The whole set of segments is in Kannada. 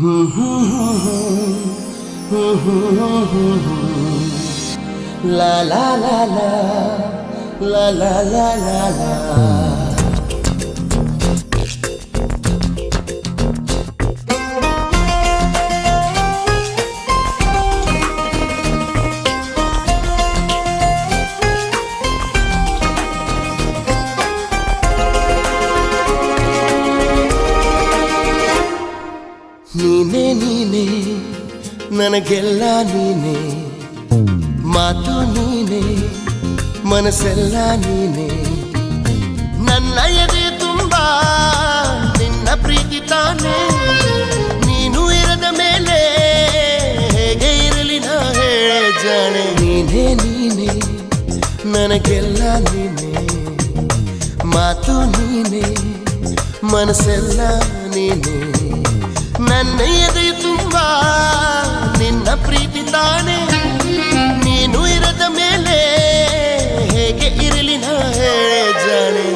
La la la la la la la la la. ನೀನೇ ನೀನೇ ನನಗೆಲ್ಲ ನೀನೇ, ಮಾತು ನೀನೇ ಮನಸ್ಸೆಲ್ಲ ನೀನೇ, ನನ್ನ ಎದೆ ತುಂಬ ನಿನ್ನ ಪ್ರೀತಿ ತಾನೇ. ನೀನು ಇರದ ಮೇಲೆ ಹೇಗೆ ಇರಲಿ ನಾ ಹೇಳೆ ಜಾಣೆ. ನೀನೇ ನೀನೇ ನನಗೆಲ್ಲ ನೀನೇ, ಮಾತು ನೀನೇ ಮನಸ್ಸೆಲ್ಲ ನೀನೇ, ನನ್ನ ಎದೆ ತುಂಬ ನಿನ್ನ ಪ್ರೀತಿ ತಾನೇ. ನೀನು ಇರದ ಮೇಲೆ ಹೇಗೆ ಇರಲಿ ನಾ ಹೇಳೆ ಜಾಣೆ.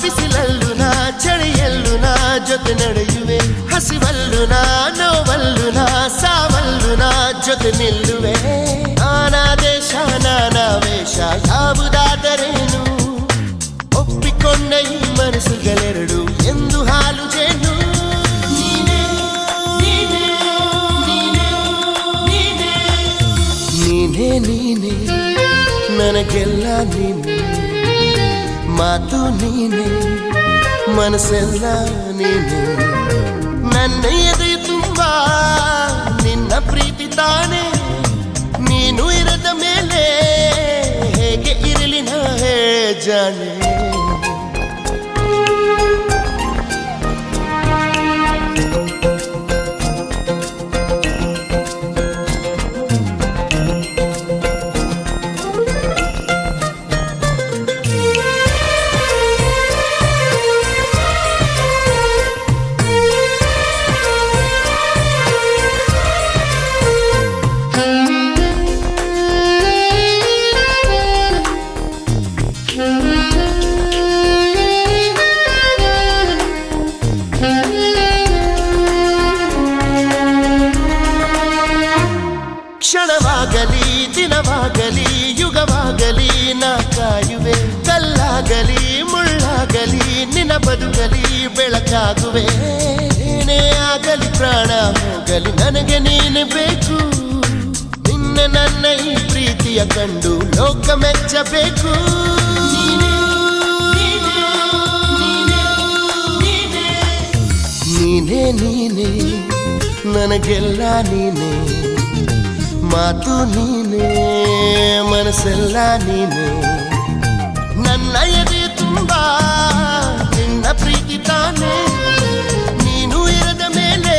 ಬಿಸಿಲಲ್ಲೂ ನಾ ಚಳಿಯಲ್ಲೂ ನಾ ಜೊತೆ ನಡೆಯುವೆ, ಹಸಿವಲ್ಲೂ ನಾ ನೋವಲ್ಲೂ ನಾ ಸಾವಲ್ಲೂ ನಾ ಜೊತೆ ನಿಲ್ಲುವೆ. ನಾನಾ ದೇಶ ನಾನಾ ವೇಷ ಯಾವುದಾದರೇನು, ಒಪ್ಪಿಕೊಂಡ ಈ ಮನಸ್ಸುಗಳೆರಡು ಎಂದು ಹಾಲು ಜೇನು. ನೀನೇ ನೀನೇ ನೀನೇ ನೀನೇ ನೀನೇ ನೀನೇ ನನಗೆಲ್ಲ ನೀನೇ, ಮಾತು ನೀನೇ ಮನಸ್ಸೆಲ್ಲ ನೀನೇ, ನನ್ನ ಎದೆ ತುಂಬ ನಿನ್ನ ಪ್ರೀತಿ ತಾನೇ. ನೀನು ಇರದ ಮೇಲೆ ಹೇಗೆ ಇರಲಿ ನಾ ಹೇಳೆ ಜಾಣೆ. ಕ್ಷಣವಾಗಲಿ ದಿನವಾಗಲಿ ಯುಗವಾಗಲಿ ನಾ ಕಾಯುವೆ, ಕಲ್ಲಾಗಲಿ ಮುಳ್ಳಾಗಲಿ ನಿನ್ನ ಬದುಕಲಿ ಬೆಳಕಾಗುವೆ. ಏನೇ ಆಗಲಿ ಪ್ರಾಣ ಹೋಗಲಿ ನನಗೆ ನೀನು ಬೇಕು, ನಿನ್ನ ನನ್ನ ಈ ಪ್ರೀತಿಯ ಕಂಡು ಲೋಕ ಮೆಚ್ಚಬೇಕು. ನೀನೇ ನೀನೇ ನನಗೆಲ್ಲ ನೀನೇ, ಮಾತು ನೀನೇ ಮನಸ್ಸೆಲ್ಲ ನೀನೇ, ನನ್ನ ಎದೆ ತುಂಬ ನಿನ್ನ ಪ್ರೀತಿ ತಾನೇ. ನೀನು ಇರದ ಮೇಲೆ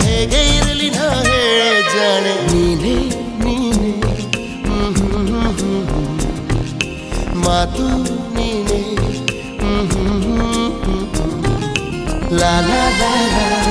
ಹೇಗೆ ಇರಲಿ ನಾ ಹೇಳೆ ಜಾಣೆ. ನೀನೇ ನೀನೇ ಮಾತು ನೀನೇ, ಲಾ ಲಾ ಲಾ ಲಾ.